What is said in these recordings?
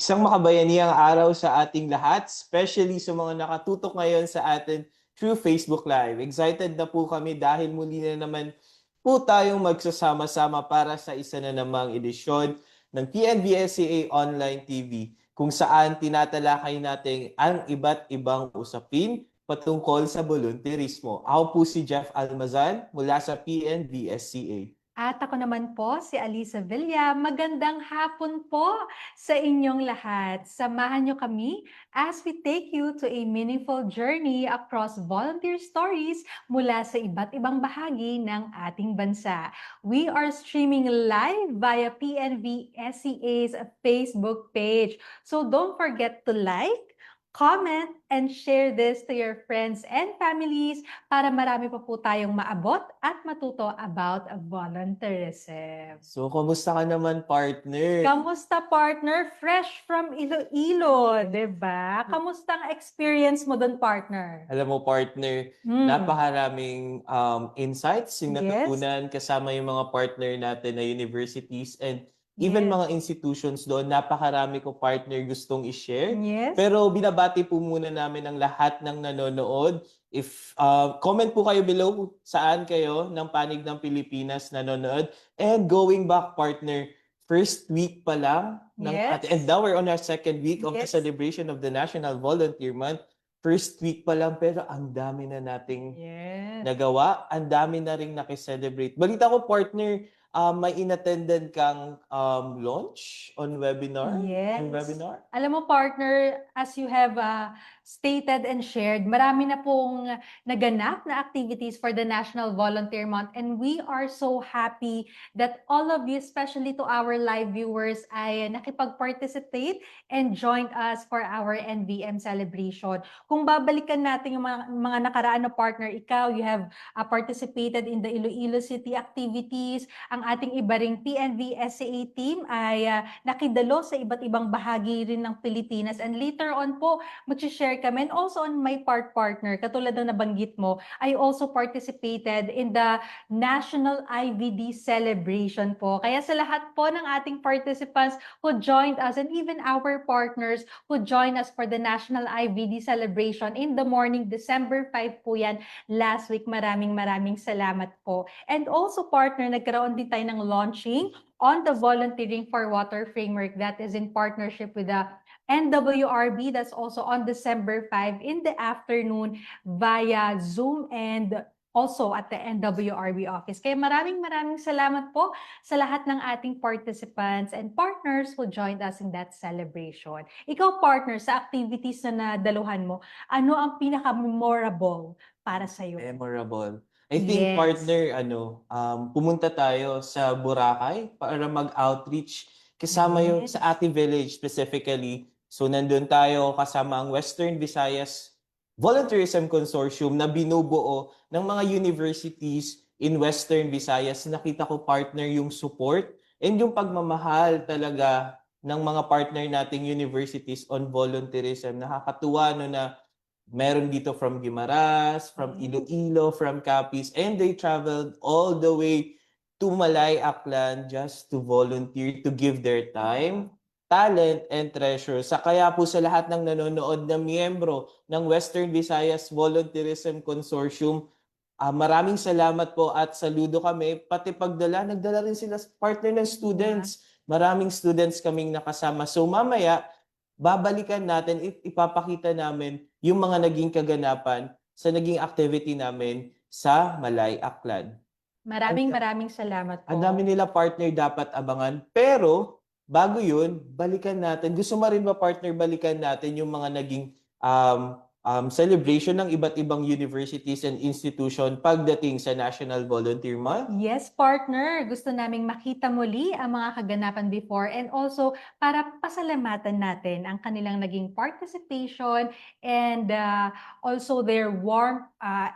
Isang makabayanihang araw sa ating lahat, especially sa mga nakatutok ngayon sa atin through Facebook Live. Excited na po kami dahil muli na naman po tayong magsasama-sama para sa isa na namang edisyon ng PNBSCA Online TV kung saan tinatalakay natin ang iba't ibang usapin patungkol sa volunteerismo. Ako po si Jeff Almazan mula sa PNBSCA. At ako naman po, si Alisa Villa. Magandang hapon po sa inyong lahat. Samahan niyo kami as we take you to a meaningful journey across volunteer stories mula sa iba't ibang bahagi ng ating bansa. We are streaming live via PNV SCA's Facebook page. So don't forget to like, comment, and share this to your friends and families para marami pa po tayong maabot at matuto about volunteerism. So, kumusta ka naman, partner? Kamusta, partner? Fresh from Iloilo, di ba? Kamusta ang experience mo doon, partner? Alam mo, partner, napakaraming insights yung Yes. natutunan kasama yung mga partner natin na universities and even Yes. mga institutions doon. Napakarami ko, partner, gustong i-share. Yes. Pero binabati po muna namin ang lahat ng nanonood. If comment po kayo below kung saan kayo ng Panig ng Pilipinas nanonood. And going back, partner, first week pa lang ng Yes. and now we're on our second week of the Yes. celebration of the National Volunteer Month. First week pa lang pero ang dami na nating Yes. nagawa, ang dami na ring nakiselebrate. Balita ko, partner, may inattended kang launch on webinar? Yes. On webinar? Alam mo, partner, as you have stated and shared, marami na pong naganap na activities for the National Volunteer Month, and we are so happy that all of you, especially to our live viewers, ay nakipag-participate and joined us for our NVM celebration. Kung babalikan natin yung mga nakaraan na partner, ikaw, you have participated in the Iloilo City activities. Ang ating iba ring PNV SCA team ay nakidalo sa iba't ibang bahagi rin ng Pilipinas. And later on po, mag-share kami. And also on my part, partner, katulad ng nabanggit mo, I also participated in the National IVD celebration po. Kaya sa lahat po ng ating participants who joined us and even our partners who joined us for the National IVD celebration in the morning, December 5 po yan, last week. Maraming salamat po. And also, partner, nagkaroon din tayo ng launching on the Volunteering for Water framework that is in partnership with the NWRB. That's also on December 5 in the afternoon via Zoom and also at the NWRB office. Kaya maraming salamat po sa lahat ng ating participants and partners who joined us in that celebration. Ikaw, partner, sa activities na nadaluhan mo, ano ang pinaka-memorable para sa'yo? Memorable. I think, Yes. partner, pumunta tayo sa Boracay para mag-outreach kasama yung Yes. sa Ati Village specifically. So, nandun tayo kasama ang Western Visayas Volunteerism Consortium na binubuo ng mga universities in Western Visayas. Nakita ko, partner, yung support and yung pagmamahal talaga ng mga partner nating universities on volunteerism. Nakakatuwa no na meron dito from Guimaras, from Iloilo, from Capiz, and they traveled all the way to Malay Aklan just to volunteer, to give their time, talent, and treasure. Sa kaya po sa lahat ng nanonood na miyembro ng Western Visayas Volunteerism Consortium, maraming salamat po at saludo kami. Pati nagdala rin sila partner ng students. Maraming students kaming nakasama. So mamaya, babalikan natin, ipapakita namin yung mga naging kaganapan sa naging activity namin sa Malay Aklan. Maraming salamat po. Ang dami nila, partner, dapat abangan. Pero, bago yun, balikan natin. Gusto mo rin ba, partner, balikan natin yung mga naging celebration ng iba't ibang universities and institution pagdating sa National Volunteer Month? Yes, partner. Gusto naming makita muli ang mga kaganapan before and also para pasalamatan natin ang kanilang naging participation and also their warm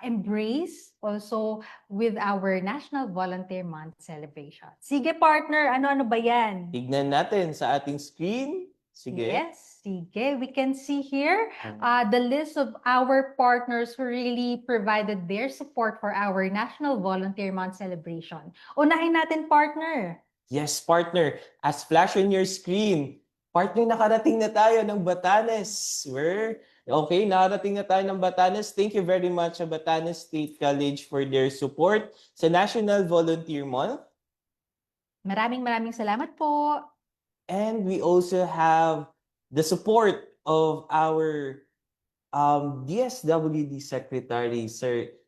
embrace also with our National Volunteer Month celebration. Sige, partner. Ano-ano ba yan? Tignan natin sa ating screen. Sige. Yes, sige. We can see here the list of our partners who really provided their support for our National Volunteer Month celebration. Unahin natin, partner. Yes, partner. As flash on your screen, Partner, nakarating na tayo ng Batanes. Okay, nakarating na tayo ng Batanes. Thank you very much sa Batanes State College for their support sa National Volunteer Month. Maraming salamat po. And we also have the support of our DSWD Secretary,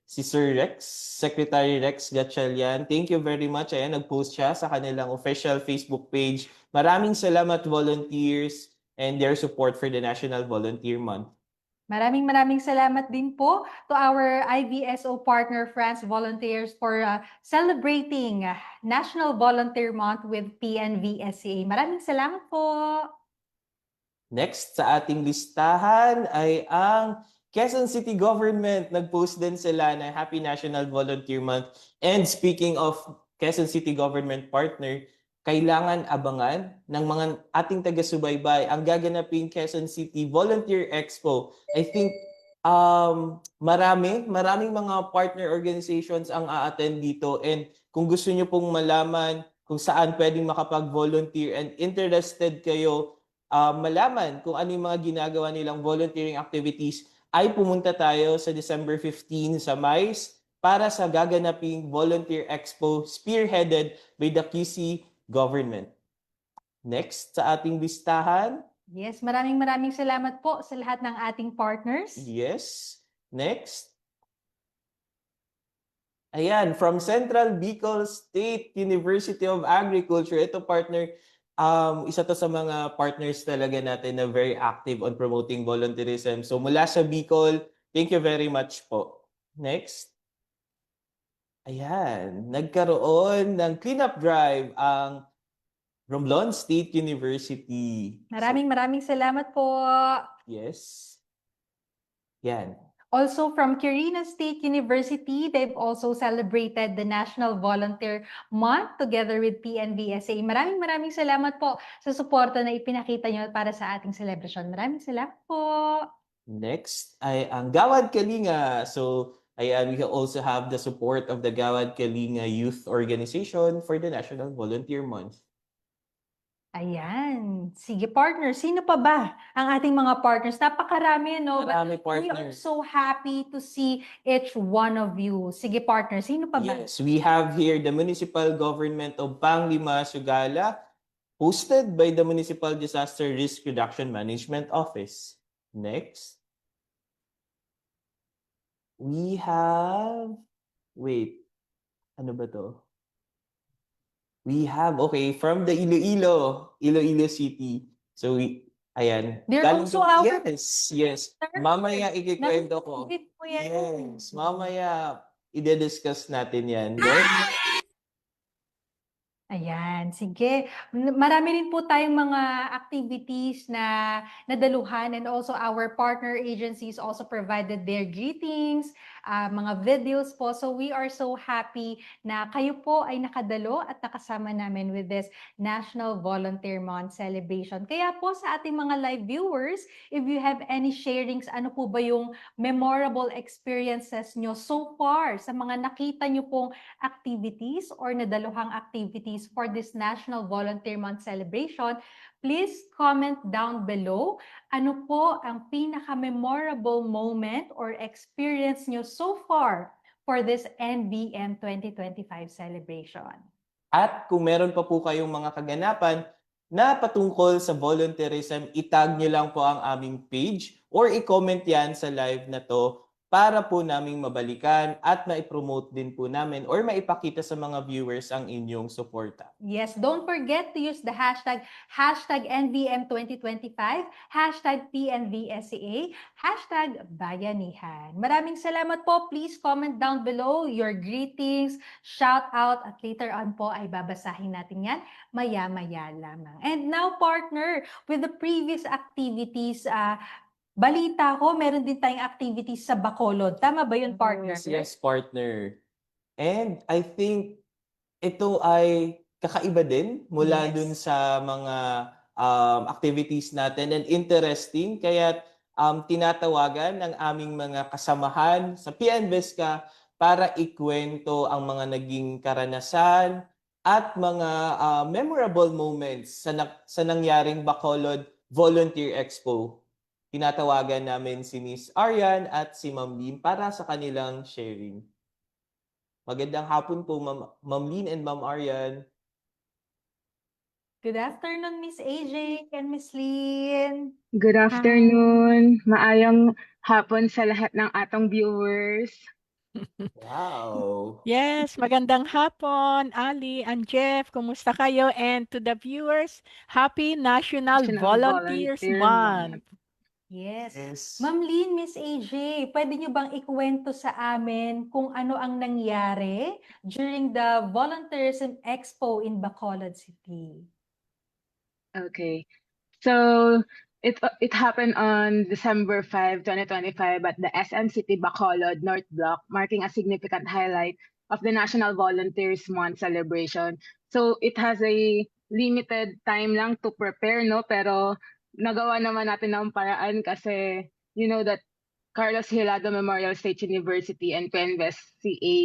si Sir Rex, Secretary Rex Gatchalian. Thank you very much. Ayan, nag-post siya sa kanilang official Facebook page. Maraming salamat, volunteers, and their support for the National Volunteer Month. Maraming salamat din po to our IVSO partner France Volunteers for celebrating National Volunteer Month with PNVSA. Maraming salamat po. Next sa ating listahan ay ang Quezon City Government. Nag-post din sila na Happy National Volunteer Month. And speaking of Quezon City Government partner, kailangan abangan ng mga ating taga-subaybay ang gaganaping Quezon City Volunteer Expo. I think maraming mga partner organizations ang a-attend dito, and kung gusto niyo pong malaman kung saan pwedeng makapag-volunteer and interested kayo malaman kung ano yung mga ginagawa nilang volunteering activities, ay pumunta tayo sa December 15 sa MICE para sa gaganaping Volunteer Expo spearheaded by the QC government. Next sa ating listahan. Yes, maraming salamat po sa lahat ng ating partners. Yes. Next. Ayan, from Central Bicol State University of Agriculture. Ito partner, isa to sa mga partners talaga natin na very active on promoting volunteerism. So mula sa Bicol, thank you very much po. Next. Ayan, nagkaroon ng cleanup drive ang Romblon State University. Maraming salamat po. Yes. Yan. Also from Quirino State University, they've also celebrated the National Volunteer Month together with PNVSA. Maraming salamat po sa suporta na ipinakita nyo para sa ating celebration. Maraming salamat po. Next ay ang Gawad Kalinga. So, ayan, we also have the support of the Gawad Kalinga Youth Organization for the National Volunteer Month. Ayan. Sige, partner. Sino pa ba ang ating mga partners? Napakarami, no? Marami But we are partners. so happy to see each one of you. Sige, partner. Sino pa ba? Yes, we have here the Municipal Government of Panglima, Sugala, hosted by the Municipal Disaster Risk Reduction Management Office. Next. We have, wait, ano ba to? We have, okay, from the Iloilo City. So, ayan. They're Galing also to- our- Yes. Mamaya ikikwento ko. Nabanggit mo yan. Yes, mamaya i-discuss natin yan. Then, Ayan, sige. Marami rin po tayong mga activities na nadaluhan, and also our partner agencies also provided their greetings, mga videos po. So we are so happy na kayo po ay nakadalo at nakasama namin with this National Volunteer Month celebration. Kaya po sa ating mga live viewers, if you have any sharings, ano po ba yung memorable experiences nyo so far sa mga nakita nyo pong activities or nadaluhang activities for this National Volunteer Month celebration, please comment down below ano po ang pinaka-memorable moment or experience nyo so far for this NVM 2025 celebration. at kung meron pa po kayong mga kaganapan na patungkol sa volunteerism, itag nyo lang po ang aming page or i-comment yan sa live na to para po naming mabalikan at maipromote din po namin or maipakita sa mga viewers ang inyong suporta. Yes, don't forget to use the hashtag NVM2025, hashtag PNVSCA, hashtag Bayanihan. Maraming salamat po. Please comment down below your greetings, shout out, at later on po ay babasahin natin yan maya-maya lamang. And now, partner, with the previous activities, balita ko, meron din tayong activities sa Bacolod. Tama ba yun, partner? Yes, partner. And I think ito ay kakaiba din mula Yes. dun sa mga activities natin and interesting. Kaya tinatawagan ng aming mga kasamahan sa PNVESCA para ikwento ang mga naging karanasan, at mga memorable moments sa nangyaring Bacolod Volunteer Expo. Tinatawagan namin si Miss Arian at si Ma'am Lynn para sa kanilang sharing. Magandang hapon po, Ma'am Lynn and Ma'am Arian. Good afternoon, Miss AJ and Miss Lynn. Good afternoon. Maayong hapon sa lahat ng atong viewers. Wow! Yes, magandang hapon, Ali and Jeff. Kumusta kayo? And to the viewers, Happy National National Volunteers Volunteer Month. Yes. Yes. Ma'am Lynn, Miss AJ, pwede niyo bang ikwento sa amin kung ano ang nangyari during the Volunteerism Expo in Bacolod City? Okay. So it happened on December 5, 2025 at the SM City Bacolod North Block, marking a significant highlight of the National Volunteers Month celebration. So it has a limited time lang to prepare, no? Pero nagawa naman natin ng paraan kasi you know that Carlos Hilado Memorial State University and Penvest CA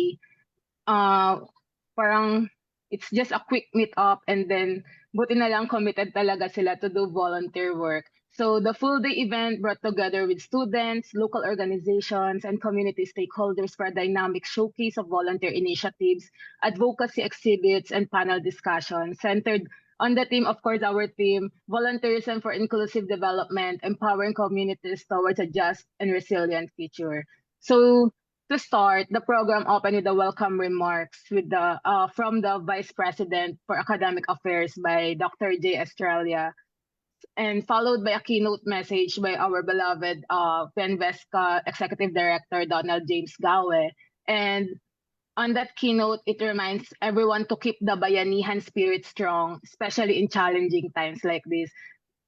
parang it's just a quick meet up and then buti na lang committed talaga sila to do volunteer work. So the full day event brought together with students, local organizations, and community stakeholders for a dynamic showcase of volunteer initiatives, advocacy exhibits, and panel discussions centered on the theme, of course, our theme, volunteerism for inclusive development, empowering communities towards a just and resilient future. So to start, the program opened with the welcome remarks with the from the Vice President for Academic Affairs by Dr. J. Estrella, and followed by a keynote message by our beloved Penvesca Executive Director Donald James Gawe. And on that keynote, it reminds everyone to keep the bayanihan spirit strong, especially in challenging times like this.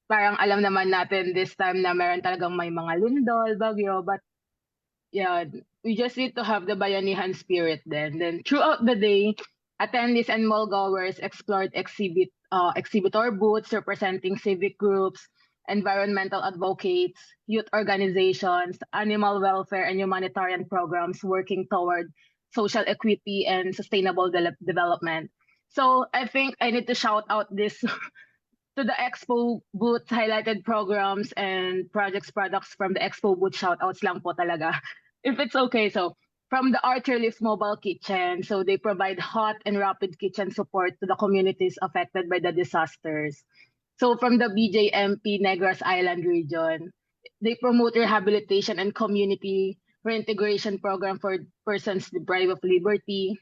Parang alam naman natin this time na meron talagang may mga lindol, bagyo, but yeah, we just need to have the bayanihan spirit then. Then throughout the day, attendees and mall goers explored exhibitor booths representing civic groups, environmental advocates, youth organizations, animal welfare and humanitarian programs working toward social equity and sustainable development. So I think I need to shout out this to the Expo booth highlighted programs and products from the Expo booth shoutouts lang po talaga. If it's okay, so from the Archer Lift Mobile Kitchen, so they provide hot and rapid kitchen support to the communities affected by the disasters. So from the BJMP Negros Island region, they promote rehabilitation and community reintegration program for persons deprived of liberty.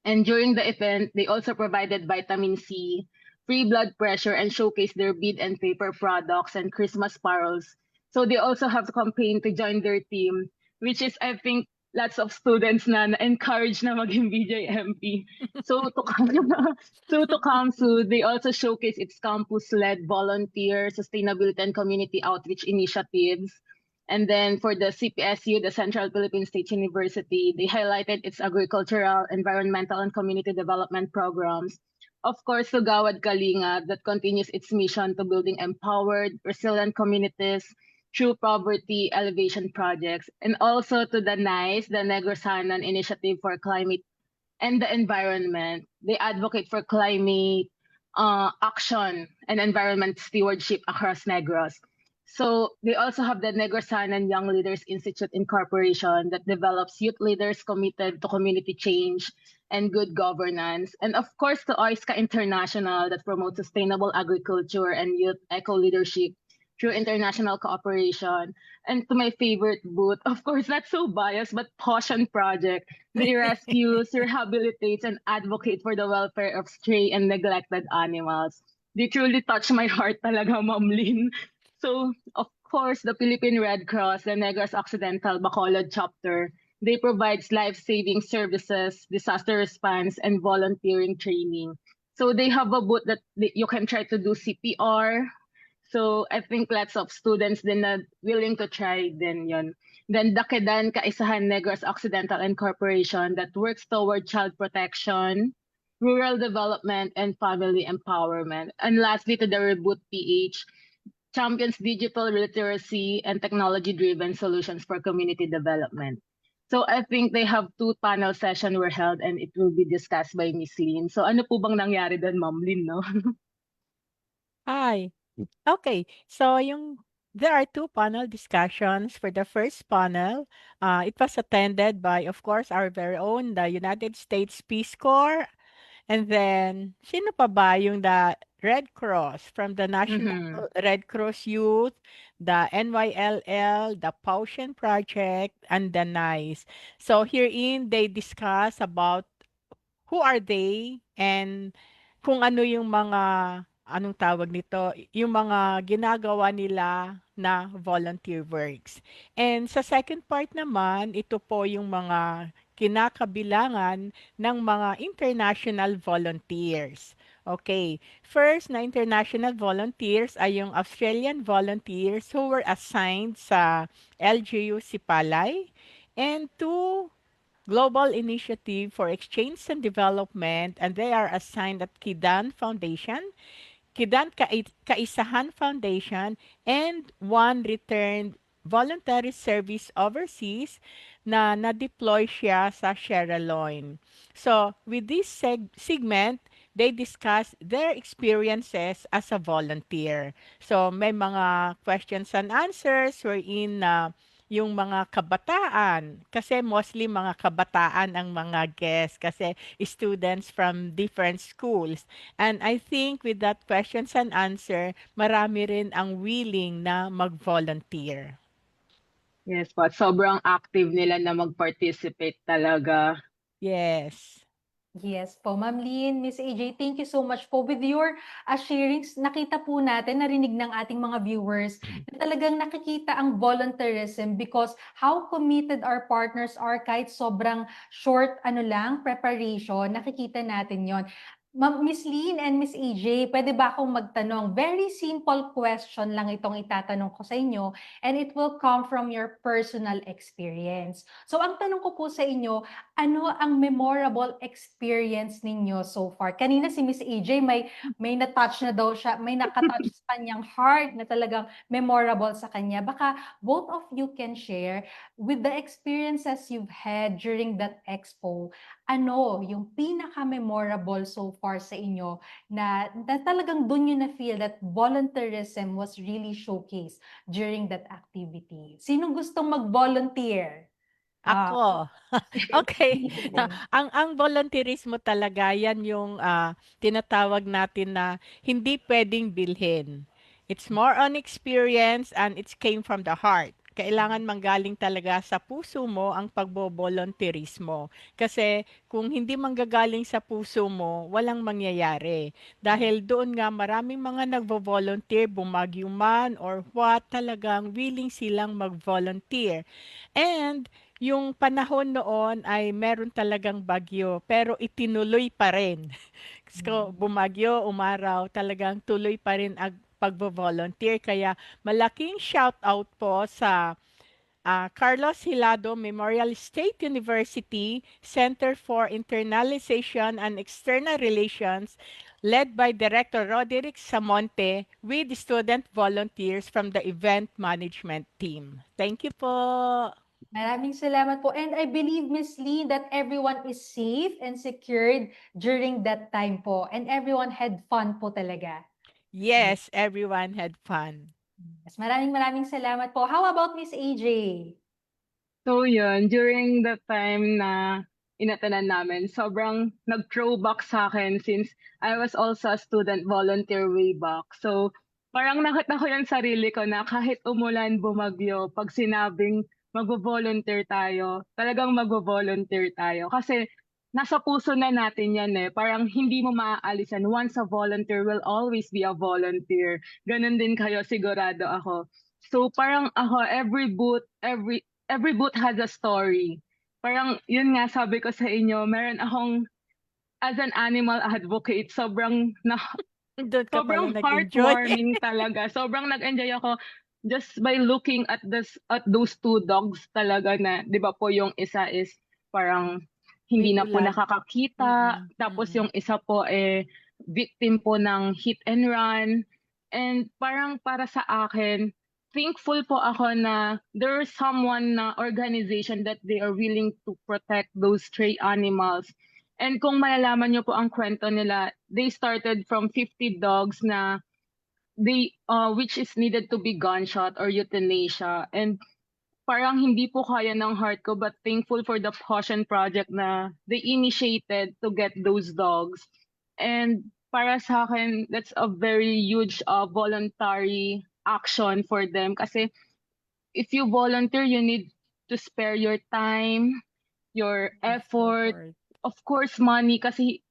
And during the event, they also provided vitamin C, free blood pressure, and showcased their bead and paper products and Christmas parols. So they also have a campaign to join their team, which is, I think, lots of students na encourage na maging BJMP. So to Kamsu, they also showcase its campus-led volunteer, sustainability, and community outreach initiatives. And then for the CPSU, the Central Philippine State University, they highlighted its agricultural, environmental, and community development programs. Of course, to Gawad Kalinga, that continues its mission to building empowered, resilient communities through poverty elevation projects. And also to the NICE, the Negrosanan Initiative for Climate and the Environment. They advocate for climate action and environment stewardship across Negros. So they also have the Negrosanan Young Leaders Institute Incorporation that develops youth leaders committed to community change and good governance. And of course, to OISCA International that promotes sustainable agriculture and youth eco-leadership through international cooperation. And to my favorite booth, of course, not so biased, but Caution Project. They rescue, rehabilitates, and advocate for the welfare of stray and neglected animals. They truly touch my heart talaga, Ma'am Lynn. So, of course, the Philippine Red Cross, the Negros Occidental Bacolod chapter, they provide life-saving services, disaster response, and volunteering training. So they have a booth that you can try to do CPR. So I think lots of students din na willing to try din yon. Then Dakedan Kaisahan Negros Occidental Incorporation that works toward child protection, rural development, and family empowerment. And lastly, to the Reboot PH, champions digital literacy and technology-driven solutions for community development. So I think they have 2 panel session were held and it will be discussed by Miss Lynn. So ano po bang nangyari doon, Ma'am Lynn, no? Hi. Okay, so there are two panel discussions. For the first panel, it was attended by, of course, our very own, the United States Peace Corps. And then, sino pa ba yung the Red Cross from the National Mhm. Red Cross Youth, the NYLL, the Pausian Project, and the NICE. So herein, they discuss about who are they and kung ano yung mga anong tawag nito, yung mga ginagawa nila na volunteer works. And sa second part naman, ito po yung mga kinakabilangan ng mga international volunteers. Okay. First na international volunteers ay yung Australian volunteers who were assigned sa LGU Sipalay and two Global Initiative for Exchange and Development, and they are assigned at Kidan Foundation, Kidan Kaisahan Foundation, and one returned voluntary service overseas na na-deploy siya sa Sierra Leone. So, with this segment, they discuss their experiences as a volunteer. So, may mga questions and answers wherein yung mga kabataan, kasi mostly mga kabataan ang mga guests, kasi students from different schools. And I think with that questions and answer, marami rin ang willing na mag-volunteer. Yes po, sobrang active nila na mag-participate talaga. Yes. Yes po, Ma'am Lynn, Miss AJ, thank you so much po. With your sharings, nakita po natin, narinig ng ating mga viewers, na talagang nakikita ang volunteerism because how committed our partners are kahit sobrang short preparation, nakikita natin yon. Miss Lynn and Miss AJ, pwede ba akong magtanong? Very simple question lang itong itatanong ko sa inyo and it will come from your personal experience. So ang tanong ko po sa inyo, ano ang memorable experience ninyo so far? Kanina si Miss AJ may na-touch na daw siya, may nakatouch sa kanyang heart na talagang memorable sa kanya. Baka both of you can share with the experiences you've had during that expo. Ano yung pinaka-memorable so far sa inyo na talagang dun yun na feel that volunteerism was really showcased during that activity? Sino gustong mag-volunteer? Ah, Ako. Okay. sige. Ang volunteerismo talaga, yan yung tinatawag natin na hindi pwedeng bilhin. It's more on experience and it came from the heart. Kailangan manggaling talaga sa puso mo ang pagbobolonterismo. Kasi kung hindi manggagaling sa puso mo, walang mangyayari. Dahil doon nga maraming mga nagvo-volunteer, bumagyo man or what, talagang willing silang mag-volunteer. And yung panahon noon ay meron talagang bagyo, pero itinuloy pa rin. So, bumagyo, umaraw, talagang tuloy pa rin ang pagbo-volunteer. Kaya malaking shout out po sa Carlos Hilado Memorial State University Center for Internalization and External Relations, led by Director Roderick Samonte with student volunteers from the event management team. Thank you po. Maraming salamat po. And I believe, Miss Lee, that everyone is safe and secured during that time po. And everyone had fun po talaga. Yes, everyone had fun. Yes, maraming salamat po. How about Miss AJ? So yun, during the time na inatanan namin, sobrang nag-throwback sa akin since I was also a student volunteer way back. So parang nakita ko yung sarili ko na kahit umulan, bumagyo, pag sinabing magvo-volunteer tayo, talagang magvo-volunteer tayo. Kasi nasa puso na natin yan eh. Parang hindi mo maaalisan. Once a volunteer will always be a volunteer. Ganon din kayo, sigurado ako. So parang ako, every booth has a story. Parang yun nga sabi ko sa inyo, meron akong as an animal advocate, sobrang Doon ka pala sobrang nag-enjoy. heartwarming talaga. Sobrang nag-enjoy ako just by looking at those 2 dogs talaga na, 'di ba po yung isa is parang May hindi na po ulan. nakakakita, tapos Mm. yung isa po victim po ng hit and run. And parang para sa akin, thankful po ako na there's someone na organization that they are willing to protect those stray animals. And kung malalaman niyo po ang kwento nila, they started from 50 dogs na they which is needed to be gunshot or euthanasia. And parang hindi po kaya ng heart ko, but thankful for the Caution Project na they initiated to get those dogs. And para sa akin, that's a very huge voluntary action for them. Kasi if you volunteer, you need to spare your time, your effort, of course, money. Kasi,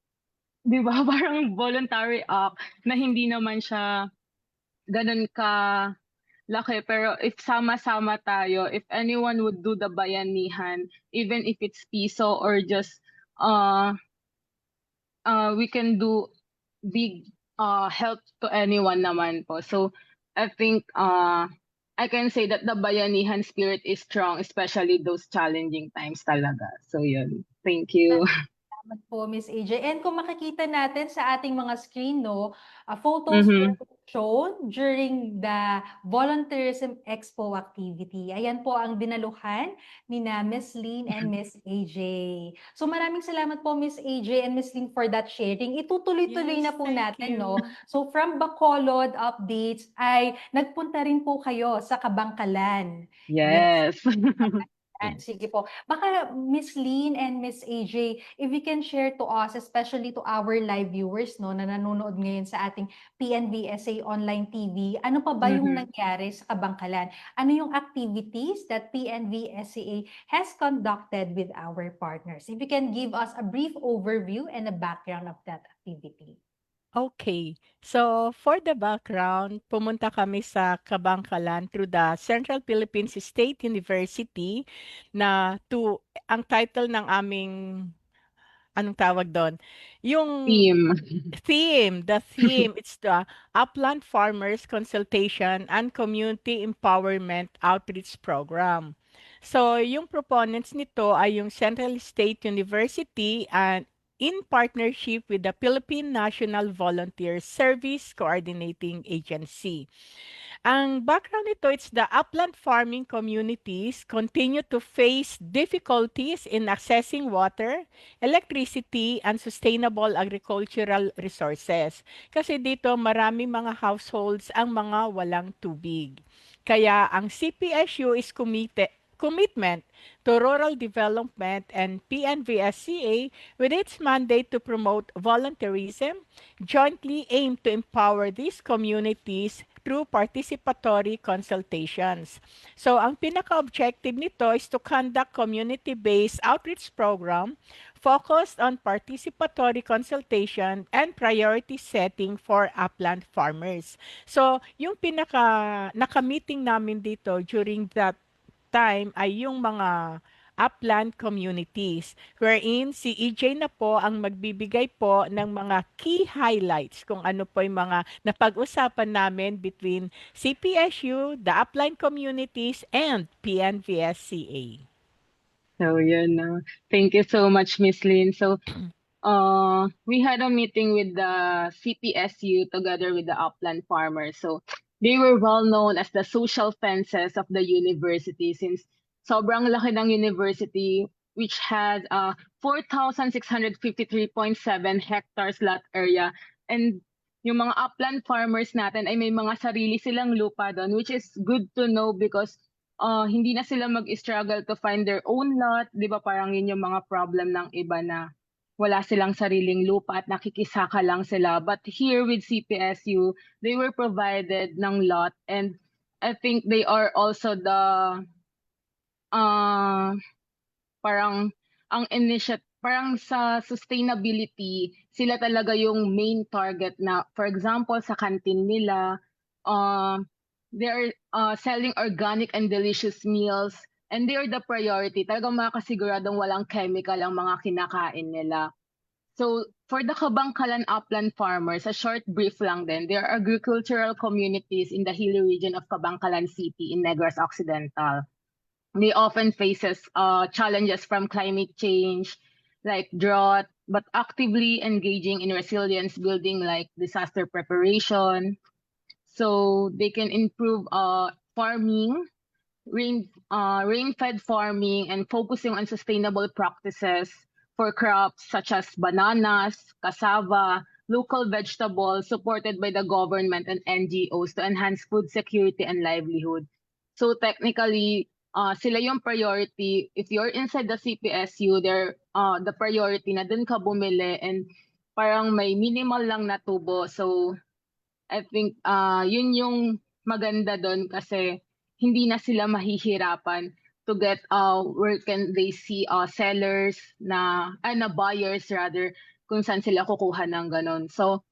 di ba, parang voluntary act na hindi naman siya ganun ka laki. Pero if sama-sama tayo, if anyone would do the bayanihan, even if it's piso or just we can do big help to anyone naman po. So I think I can say that the bayanihan spirit is strong, especially those challenging times talaga. So yun. Thank you. Salamat po, Miss AJ. And kung makikita natin sa ating mga screen, no, photos were shown during the Volunteerism Expo activity. Ayan po ang dinaluhan ni na Miss Lynn and Miss AJ. So maraming salamat po, Miss AJ and Miss Lynn, for that sharing. Itutuloy-tuloy na Yes, po thank natin, you. no? So from Bacolod updates ay nagpunta rin po kayo sa Kabangkalan. Yes. Sige po. Baka Miss Lynn and Miss AJ, if you can share to us, especially to our live viewers, no, na nanonood ngayon sa ating PNVSA online TV, ano pa ba yung nangyari sa Kabangkalan? Ano yung activities that PNVSA has conducted with our partners? If you can give us a brief overview and a background of that activity. Okay. So, for the background, pumunta kami sa Kabangkalan through the Central Philippines State University na ang title ng aming, anong tawag doon? Yung Team. the theme, it's the Upland Farmers Consultation and Community Empowerment Outreach Program. So, yung proponents nito ay yung Central State University and in partnership with the Philippine National Volunteer Service Coordinating Agency. Ang background nito, it's the upland farming communities continue to face difficulties in accessing water, electricity, and sustainable agricultural resources. Kasi dito marami mga households ang mga walang tubig. Kaya ang CPSU is commitment to rural development and PNVSCA with its mandate to promote volunteerism jointly aim to empower these communities through participatory consultations. So ang pinaka-objective nito is to conduct community-based outreach program focused on participatory consultation and priority setting for upland farmers. So yung naka-meeting namin dito during that time ay yung mga upland communities wherein si EJ na po ang magbibigay po ng mga key highlights kung ano po yung mga napag-usapan namin between CPSU, the upland communities, and PNVSCA. So yun. Thank you so much, Miss Lynn. So we had a meeting with the CPSU together with the upland farmers. So they were well known as the social fences of the university since sobrang laki ng university, which has 4,653.7 hectares lot area. And yung mga upland farmers natin ay may mga sarili silang lupa doon, which is good to know because hindi na sila mag-struggle to find their own lot. Di ba parang yun yung mga problem ng iba na wala silang sariling lupa at nakikisaka lang sila. But here with CPSU, they were provided ng lot, and I think they are also the parang ang initiative, parang sa sustainability, sila talaga yung main target na, for example, sa canteen nila, they're selling organic and delicious meals. And they are the priority. Talagang makasiguradong walang chemical ang mga kinakain nila. So, for the Kabangkalan upland farmers, a short brief lang din. There are agricultural communities in the hilly region of Kabangkalan City in Negros Occidental. They often faces challenges from climate change, like drought, but actively engaging in resilience building like disaster preparation. So they can improve farming, rain-fed farming, and focusing on sustainable practices for crops such as bananas, cassava, local vegetables supported by the government and NGOs to enhance food security and livelihood. So technically, sila yung priority. If you're inside the CPSU, the priority na dun ka bumili and parang may minimal lang na tubo. So I think yun yung maganda doon kasi hindi na sila mahihirapan to get where can they see sellers na buyers rather kung saan sila kukuha ng ganon. So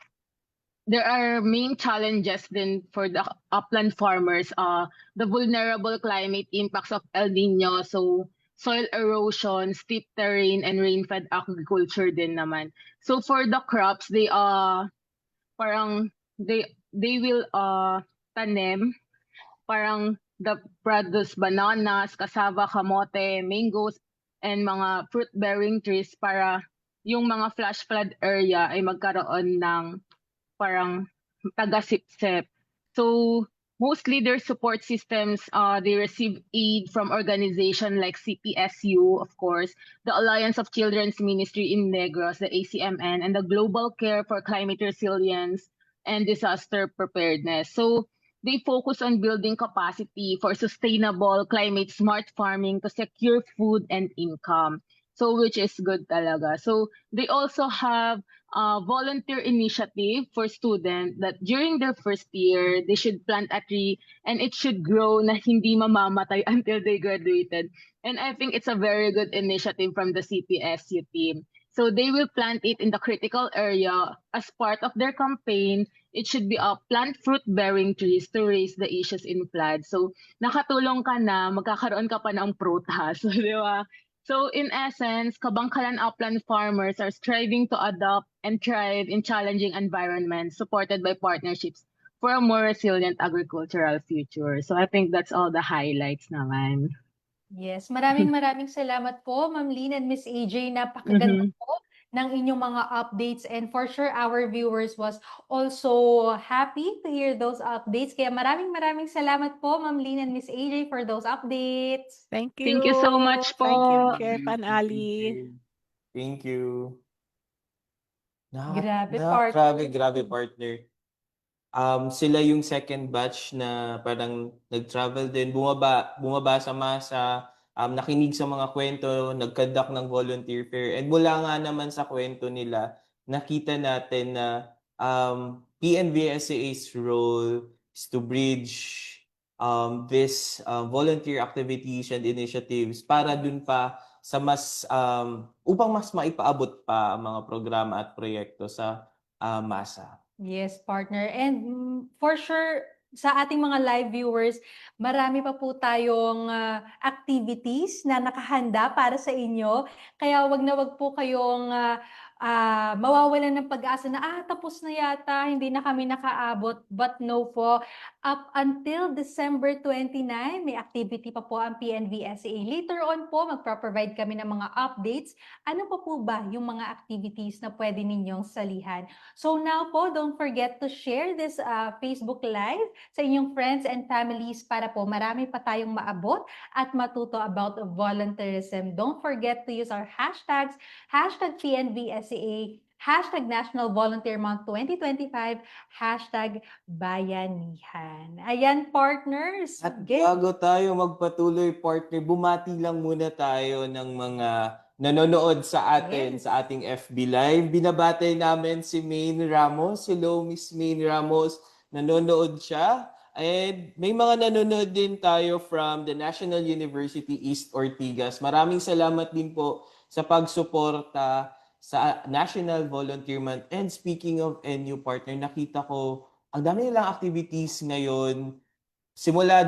there are main challenges then for the upland farmers, the vulnerable climate impacts of El Nino, so soil erosion, steep terrain, and rain-fed agriculture din naman. So for the crops, parang they will tanim parang the produce bananas, cassava, kamote, mangoes, and mga fruit-bearing trees para yung mga flash flood area ay magkaroon ng parang taga-sip-sip. So mostly their support systems, they receive aid from organizations like CPSU, of course, the Alliance of Children's Ministry in Negros, the ACMN, and the Global Care for Climate Resilience and Disaster Preparedness. So they focus on building capacity for sustainable climate smart farming to secure food and income. So which is good talaga. So they also have a volunteer initiative for students that during their first year, they should plant a tree and it should grow na hindi mamamatay until they graduated. And I think it's a very good initiative from the CPSU team. So they will plant it in the critical area as part of their campaign. It should be a plant fruit-bearing trees to raise the issues in flood. So nakatulong ka na, magkakaroon ka pa ng prutas, di ba? So in essence, Kabangkalan upland farmers are striving to adopt and thrive in challenging environments supported by partnerships for a more resilient agricultural future. So I think that's all the highlights naman. Yes, maraming salamat po, Ma'am Lynn and Miss AJ. Napakaganda po ng inyong mga updates, and for sure our viewers was also happy to hear those updates. Kaya maraming salamat po, Ma'am Lynn and Miss AJ, for those updates. Thank you. Thank you so much Thank you, po. Chef Ali. Thank you. Grabe, Grabe, partner. Sila yung second batch na parang nag-travel din, bumaba sa masa, nakinig sa mga kwento, nag-conduct ng volunteer fair. And mula nga naman sa kwento nila, nakita natin na PNVSA's role is to bridge this volunteer activities and initiatives para dun pa sa upang mas maipaabot pa ang mga programa at proyekto sa masa. Yes, partner. And for sure, sa ating mga live viewers, marami pa po tayong activities na nakahanda para sa inyo. Kaya wag po kayong mawawalan ng pag-asa na tapos na yata, hindi na kami nakaabot. But no po, up until December 29, may activity pa po ang PNVSA. Later on po, magpro-provide kami ng mga updates. Ano pa po ba yung mga activities na pwede ninyong salihan? So now po, don't forget to share this Facebook Live sa inyong friends and families para po marami pa tayong maabot at matuto about volunteerism. Don't forget to use our hashtags, #PNVSA, #National Volunteer Month 2025, #Bayanihan. Ayan, partners. At bago tayo magpatuloy, partner, bumati lang muna tayo ng mga nanonood sa atin sa ating FB Live. Binabati namin si Maine Ramos. Hello, Miss Maine Ramos. Nanonood siya. And may mga nanonood din tayo from the National University East Ortigas. Maraming salamat din po sa pagsuporta sa National Volunteer Month. And speaking of NU, partner, nakita ko ang dami nilang activities ngayon. Simula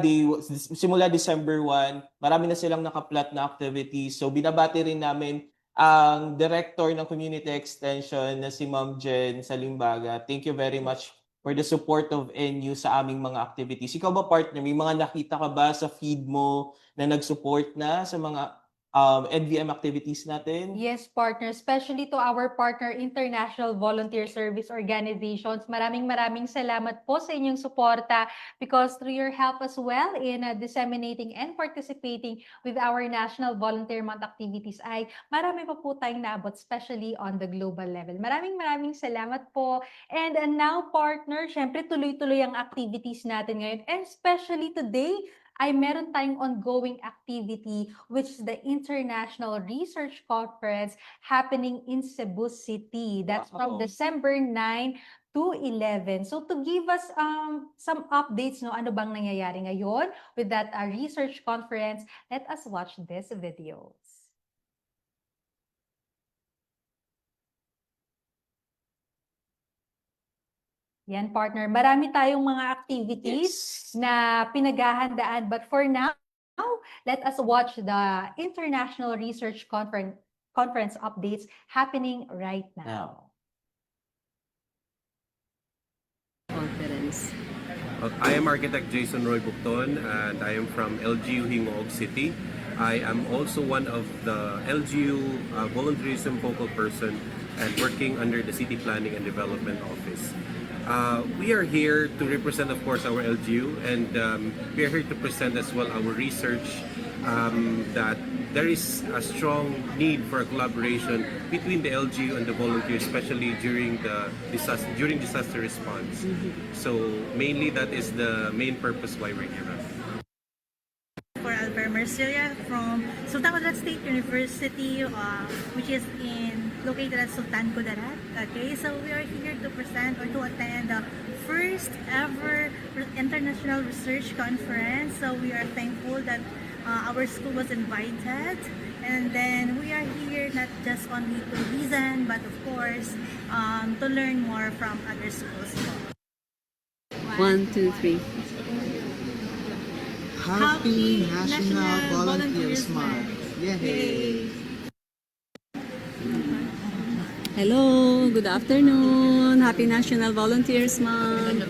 December 1, marami na silang nakaplat na activities. So binabati rin namin ang Director ng Community Extension na si Ma'am Jen Salimbaga. Thank you very much for the support of NU sa aming mga activities. Ikaw ba, partner, may mga nakita ka ba sa feed mo na nag-support na sa mga NVM activities natin? Yes, partner, especially to our partner international volunteer service organizations. Maraming salamat po sa inyong suporta because through your help as well in disseminating and participating with our National Volunteer Month activities ay marami pa po tayong naabot, especially on the global level. Maraming salamat po. And now, partner, syempre tuloy-tuloy ang activities natin ngayon. And especially today, ay meron tayong ongoing activity which is the International Research Conference happening in Cebu City. That's from Wow. December 9 to 11. So to give us some updates, no, ano bang nangyayari ngayon with that research conference, let us watch this videos. Yan, partner. Marami tayong mga activities Yes. na pinaghahandaan. But for now, let us watch the International Research Conference updates happening right now. Now. Conference. I am architect Jason Roy Bucton and I am from LGU Hingoog City. I am also one of the LGU volunteerism focal person and working under the City Planning and Development Office. We are here to represent, of course, our LGU, and we are here to present as well our research that there is a strong need for a collaboration between the LGU and the volunteers, especially during disaster response. So mainly that is the main purpose why we're here. For Albert Marcilia from Sultan Kudarat State University, which is located at Sultan Kudarat. Okay, so we are here to present or to attend the first ever international research conference. So we are thankful that our school was invited, and then we are here not just only to listen, but of course to learn more from other schools. 1, 2, 3. Happy National Volunteers Month! Yay! Hello, good afternoon. Happy National Volunteers Month.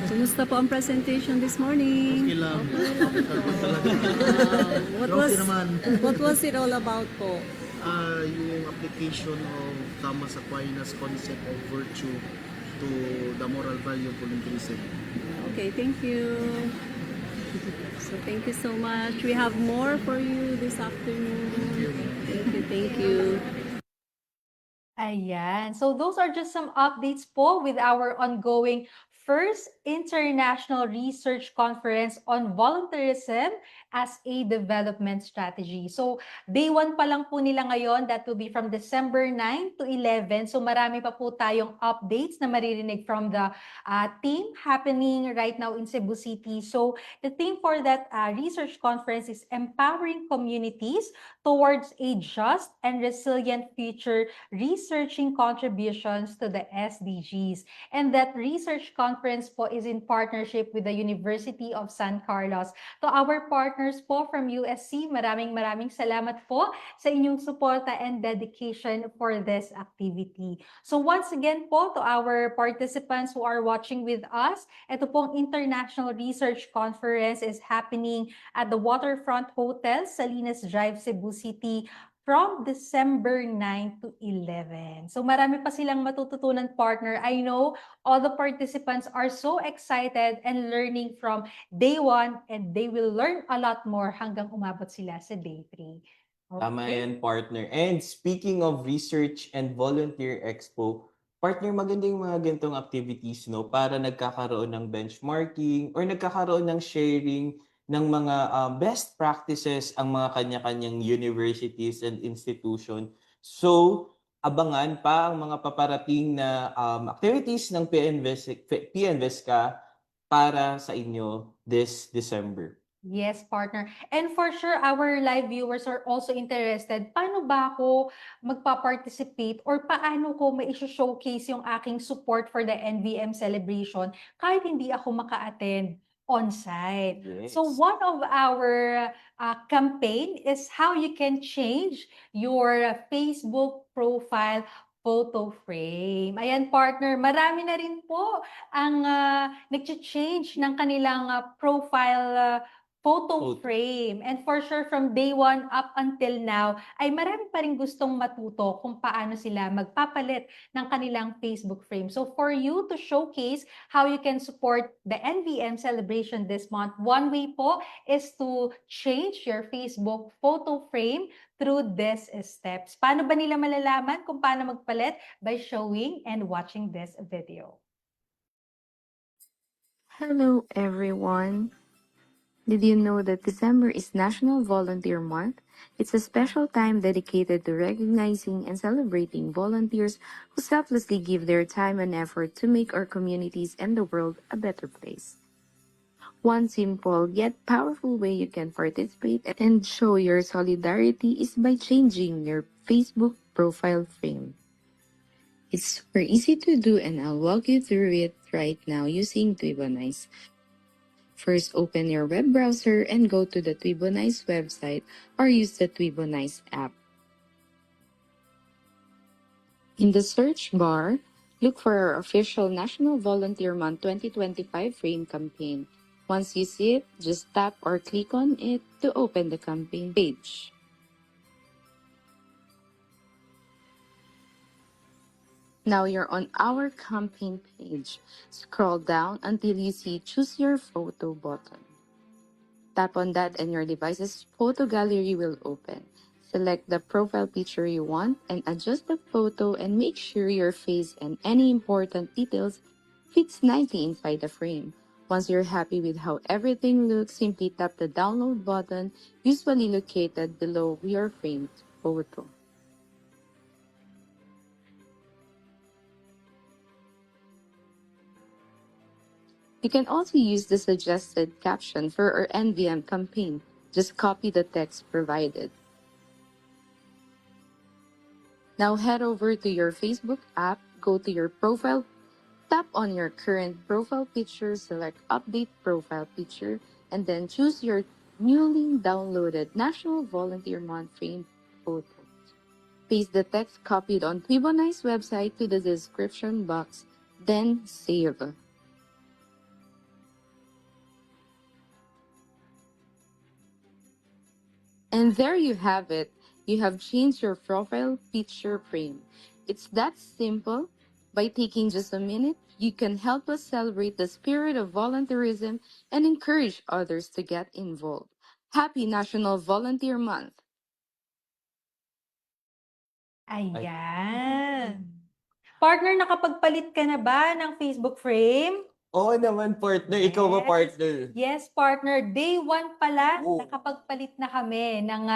Kumusta po ang presentation this morning? Okay lang. What was it all about po? Yung application of Thomas Aquinas concept of virtue to the moral value of volunteerism. Okay, thank you. So thank you so much. We have more for you this afternoon. Thank you. Ayan. So those are just some updates po with our ongoing first International Research Conference on Volunteerism as a Development Strategy. So day 1 pa lang po nila ngayon, that will be from December 9 to 11. So marami pa po tayong updates na maririnig from the team happening right now in Cebu City. So the theme for that research conference is empowering communities towards a just and resilient future, researching contributions to the SDGs. And that research conference po is in partnership with the University of San Carlos. To our partners po from USC, maraming salamat po sa inyong suporta and dedication for this activity. So once again po, to our participants who are watching with us, ito pong International Research Conference is happening at the Waterfront Hotel, Salinas Drive, Cebu City, from December 9 to 11. So marami pa silang matututunan, partner. I know all the participants are so excited and learning from day 1, and they will learn a lot more hanggang umabot sila sa day 3. Tama yan, partner. And speaking of research and volunteer expo, partner, maganda yung mga ganitong activities, no? Para nagkakaroon ng benchmarking or nagkakaroon ng sharing ng mga best practices ang mga kanya-kanyang universities and institution. So, abangan pa ang mga paparating na activities ng PNVESCA para sa inyo this December. Yes, partner. And for sure, our live viewers are also interested. Paano ba ako magpa-participate or paano ko ma-showcase yung aking support for the NVM celebration kahit hindi ako maka-attend on-site? Yes. So one of our campaign is how you can change your Facebook profile photo frame. Ayan, partner, marami na rin po ang nag-change ng kanilang profile photo Photo. frame. And for sure, from day one up until now, ay marami pa rin gustong matuto kung paano sila magpapalit ng kanilang Facebook frame. So for you to showcase how you can support the NVM celebration this month, one way po is to change your Facebook photo frame through these steps. Paano ba nila malalaman kung paano magpalit? By showing and watching this video. Hello, everyone. Did you know that December is National Volunteer Month? It's a special time dedicated to recognizing and celebrating volunteers who selflessly give their time and effort to make our communities and the world a better place. One simple yet powerful way you can participate and show your solidarity is by changing your Facebook profile frame. It's super easy to do, and I'll walk you through it right now using Twibonize. First, open your web browser and go to the Twibonize website or use the Twibonize app. In the search bar, look for our official National Volunteer Month 2025 frame campaign. Once you see it, just tap or click on it to open the campaign page. Now you're on our campaign page. Scroll down until you see Choose Your Photo button. Tap on that and your device's photo gallery will open. Select the profile picture you want and adjust the photo and make sure your face and any important details fits nicely inside the frame. Once you're happy with how everything looks, simply tap the download button, usually located below your framed photo. You can also use the suggested caption for our NVM campaign. Just copy the text provided. Now head over to your Facebook app, go to your profile, tap on your current profile picture, select Update Profile Picture, and then choose your newly downloaded National Volunteer Month frame photo. Paste the text copied on Twibonize website to the description box, then save. And there you have it. You have changed your profile picture frame. It's that simple. By taking just a minute, you can help us celebrate the spirit of volunteerism and encourage others to get involved. Happy National Volunteer Month! Ayan. Partner, nakapagpalit ka na ba ng Facebook frame? Oo naman, partner. Ikaw ba, Yes. partner? Yes, partner. Day 1 pala, Oo. nakapagpalit na kami ng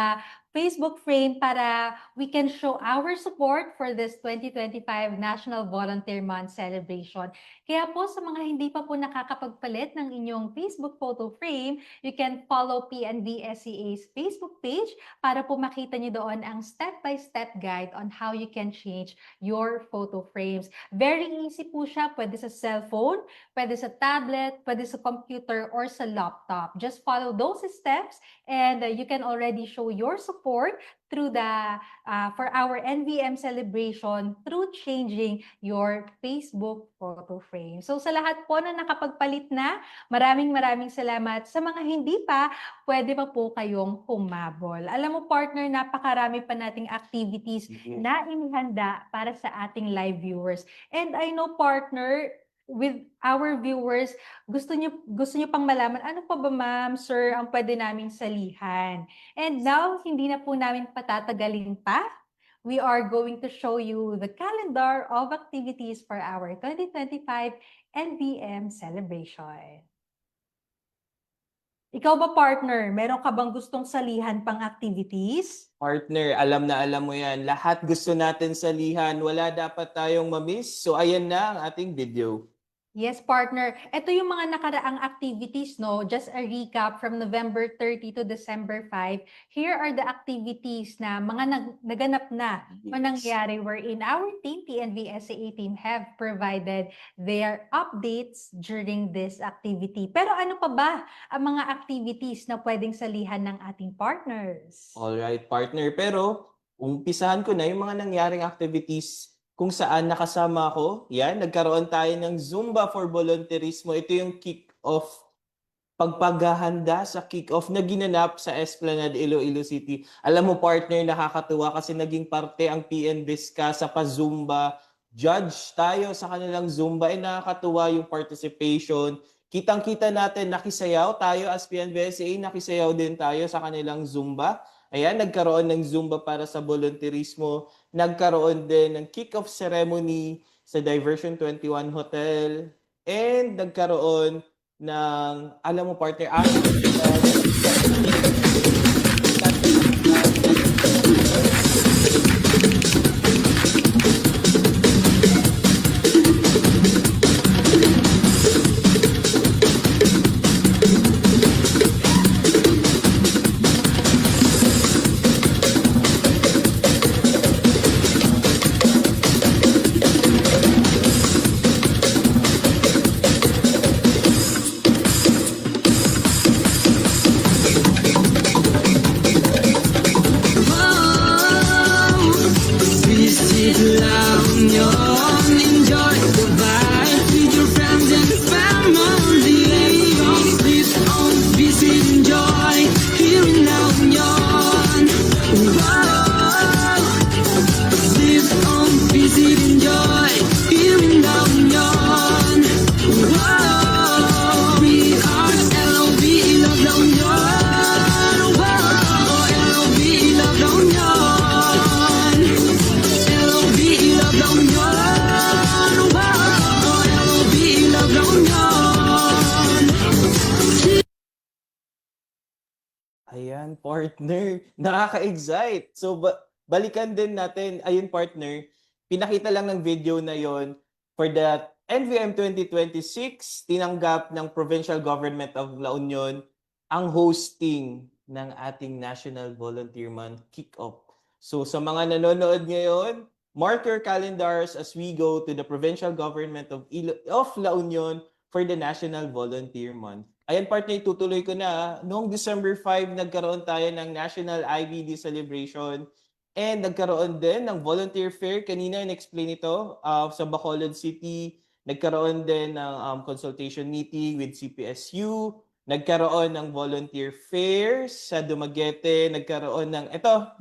Facebook frame para we can show our support for this 2025 National Volunteer Month celebration. Kaya po sa mga hindi pa po nakakapagpalit ng inyong Facebook photo frame, you can follow PNV SCA's Facebook page para po makita niyo doon ang step-by-step guide on how you can change your photo frames. Very easy po siya. Pwede sa cellphone, pwede sa tablet, pwede sa computer, or sa laptop. Just follow those steps and you can already show your support through for our NVM celebration through changing your Facebook photo frame. So sa lahat po na nakapagpalit na, maraming salamat. Sa mga hindi pa, pwede pa po kayong humabol. Alam mo, partner, napakarami pa nating activities na inihanda para sa ating live viewers. And I know, partner, with our viewers, gusto niyo pang malaman, ano pa ba, ma'am, sir, ang pwede naming salihan? And now, hindi na po namin patatagalin pa. We are going to show you the calendar of activities for our 2025 NVM celebration. Ikaw ba, partner, meron ka bang gustong salihan pang activities? Partner, alam na alam mo yan. Lahat gusto natin salihan. Wala dapat tayong mamiss. So ayan na ang ating video. Yes, partner. Ito yung mga nakaraang activities, no? Just a recap from November 30 to December 5. Here are the activities na mga naganap na o nangyari wherein our team, PNV SCA team, have provided their updates during this activity. Pero ano pa ba ang mga activities na pwedeng salihan ng ating partners? Alright, partner. Pero umpisahan ko na yung mga nangyaring activities kung saan nakasama ako. Yan, nagkaroon tayo ng Zumba for Volunteerismo. Ito yung kick-off pagpaghahanda sa kick-off na ginanap sa Esplanade Iloilo City. Alam mo partner, nakakatuwa kasi naging parte ang PN Vizca sa pa-Zumba. Judge tayo sa kanilang Zumba, nakakatuwa yung participation. Kitang-kita natin, nakisayaw tayo as PN Vizca, nakisayaw din tayo sa kanilang Zumba. Ayan, nagkaroon ng Zumba para sa volunteerismo. Nagkaroon din ng kick-off ceremony sa Diversion 21 Hotel. And nagkaroon ng, alam mo partner, ayan, partner. Nakaka-excite. So, balikan din natin. Ayun, partner. Pinakita lang ng video na yon for the NVM 2026. Tinanggap ng Provincial Government of La Union ang hosting ng ating National Volunteer Month Kick-Off. So, sa mga nanonood ngayon, mark your calendars as we go to the Provincial Government of La Union for the National Volunteer Month. Ayan, partner, tutuloy ko na. Noong December 5, nagkaroon tayo ng National IVD Celebration and nagkaroon din ng Volunteer Fair. Kanina, in-explain ito sa Bacolod City. Nagkaroon din ng consultation meeting with CPSU. Nagkaroon ng Volunteer Fair sa Dumaguete. Nagkaroon ng,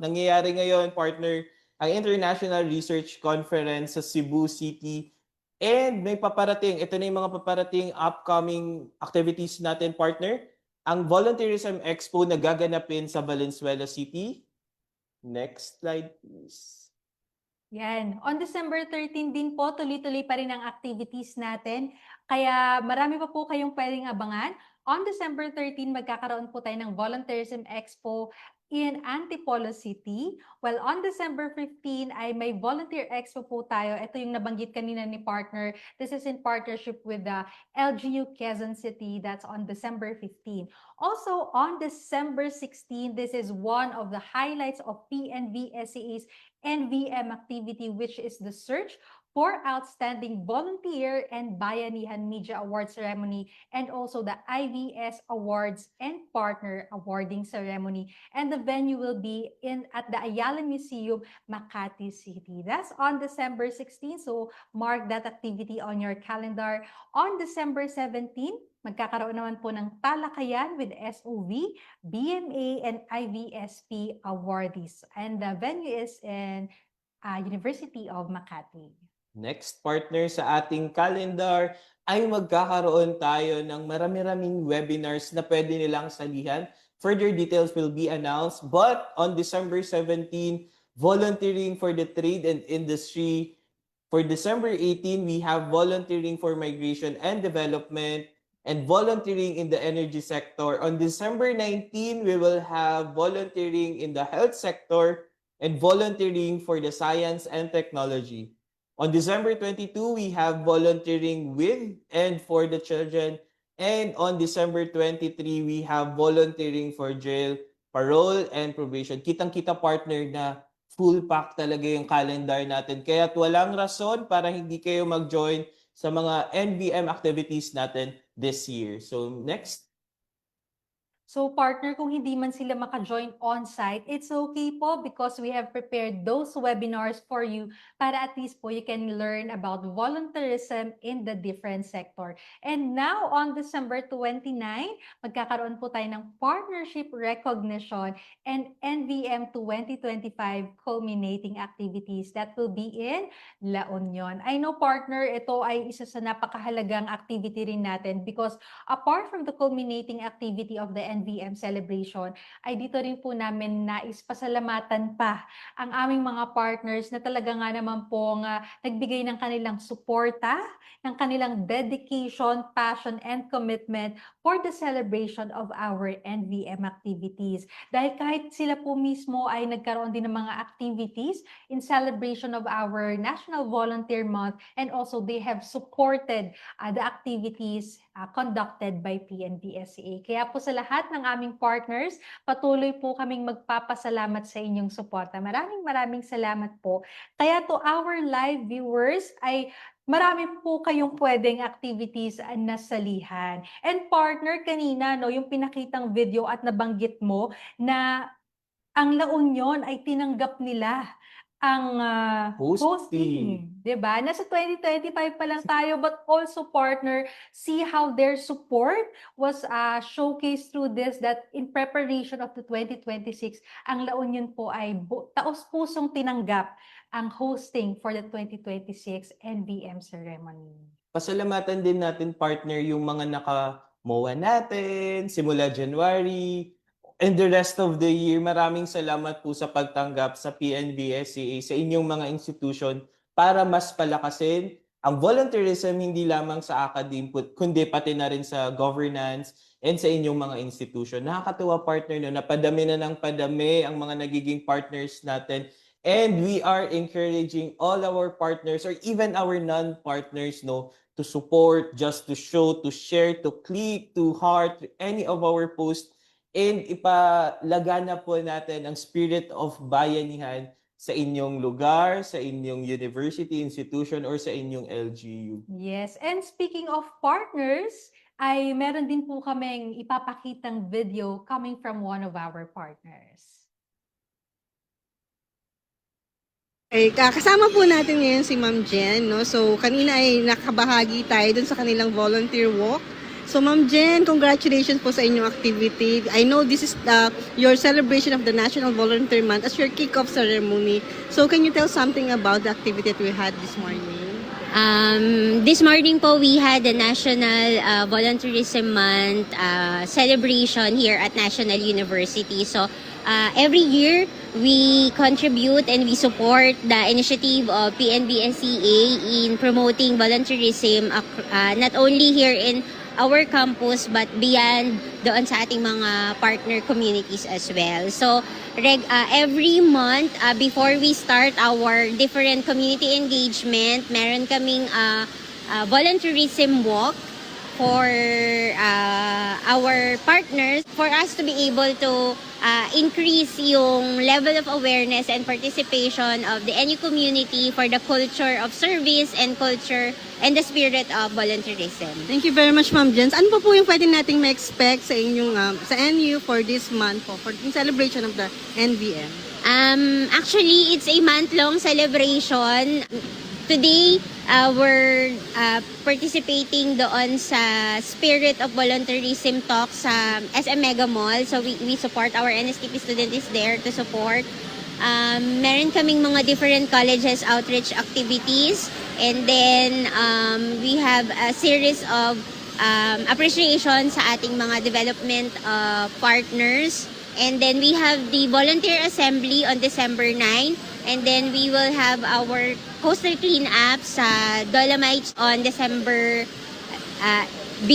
nangyayari ngayon, partner, ang International Research Conference sa Cebu City. And may paparating, ito na yung mga paparating upcoming activities natin, partner. Ang Volunteerism Expo na gaganapin sa Valenzuela City. Next slide, please. Yan. On December 13 din po, tuloy-tuloy pa rin ang activities natin. Kaya marami pa po kayong pwedeng abangan. On December 13, magkakaroon po tayo ng Volunteerism Expo in Antipolo City. While on December 15 ay may Volunteer Expo po tayo. Ito yung nabanggit kanina ni partner. This is in partnership with the LGU Quezon City. That's on December 15. Also, on December 16, this is one of the highlights of PNVSCA's NVM activity, which is the search for Outstanding Volunteer and Bayanihan Media Award Ceremony, and also the IVS Awards and Partner Awarding Ceremony. And the venue will be at the Ayala Museum, Makati City. That's on December 16, so mark that activity on your calendar. On December 17, magkakaroon naman po ng talakayan with SOV, BMA, and IVSP awardees. And the venue is in University of Makati. Next, partner, sa ating calendar ay magkakaroon tayo ng marami-raming webinars na pwede nilang salihan. Further details will be announced. But on December 17, volunteering for the trade and industry. For December 18, we have volunteering for migration and development and volunteering in the energy sector. On December 19, we will have volunteering in the health sector and volunteering for the science and technology. On December 22, we have volunteering with and for the children. And on December 23, we have volunteering for jail, parole, and probation. Kitang-kita, partner, na full pack talaga yung calendar natin. Kaya't walang rason para hindi kayo mag-join sa mga NVM activities natin this year. So next. So partner, kung hindi man sila maka-join on-site, it's okay po because we have prepared those webinars for you para at least po you can learn about volunteerism in the different sector. And now on December 29, magkakaroon po tayo ng partnership recognition and NVM 2025 culminating activities that will be in La Union. I know partner, ito ay isa sa napakahalagang activity rin natin because apart from the culminating activity of the NVM celebration, ay dito rin po namin nais pasalamatan pa ang aming mga partners na talaga nga naman pong nagbigay ng kanilang suporta, ng kanilang dedication, passion, and commitment for the celebration of our NVM activities. Dahil kahit sila po mismo ay nagkaroon din ng mga activities in celebration of our National Volunteer Month, and also they have supported the activities conducted by PNVSCA. Kaya po sa lahat ng aming partners, patuloy po kaming magpapasalamat sa inyong suporta. Maraming salamat po. Kaya to our live viewers ay marami po kayong pwedeng activities na salihan. And partner, kanina no, yung pinakitang video at nabanggit mo na ang La Union ay tinanggap nila ang hosting, 'di ba? Nasa 2025 pa lang tayo, but also partner, see how their support was showcased through this, that in preparation of the 2026, ang La Union po ay taos-pusong tinanggap ang hosting for the 2026 NVM ceremony. Pasalamatan din natin partner yung mga naka-MOA natin simula January. And the rest of the year, maraming salamat po sa pagtanggap sa PNVSCA, sa inyong mga institution para mas palakasin ang volunteerism hindi lamang sa academe, kundi pati na rin sa governance and sa inyong mga institution. Nakakatuwa partner no, napadami na ng padami ang mga nagiging partners natin. And we are encouraging all our partners or even our non-partners no, to support, just to show, to share, to click, to heart any of our posts. And ipalagana po natin ang spirit of bayanihan sa inyong lugar, sa inyong university, institution, or sa inyong LGU. Yes, and speaking of partners, ay meron din po kaming ipapakitang video coming from one of our partners. Okay, kasama po natin ngayon si Ma'am Jen, no? So kanina ay nakabahagi tayo dun sa kanilang volunteer walk. So Ma'am Jen, congratulations po sa inyong activity. I know this is your celebration of the National Volunteer Month as your kick-off ceremony. So can you tell something about the activity that we had this morning? This morning po, we had the National Volunteerism Month celebration here at National University. So every year, we contribute and we support the initiative of PNVSCA in promoting volunteerism not only here in our campus but beyond doon sa ating mga partner communities as well. So every month before we start our different community engagement, meron kaming volunteerism walk for our partners for us to be able to increase yung level of awareness and participation of the NU community for the culture of service and culture and the spirit of volunteerism. Thank you very much, Ma'am Jen. Ano po yung pwede nating ma-expect sa inyong sa NU for this month po, for the celebration of the NVM? Actually, it's a month-long celebration. Today, we're participating doon sa Spirit of Volunteerism talk sa SM Mega Mall. So we support, our NSTP student is there to support. Meron kaming mga different colleges outreach activities. And then we have a series of appreciation sa ating mga development partners. And then we have the volunteer assembly on December 9. And then we will have our coastal cleanup sa Dolomites on December 10.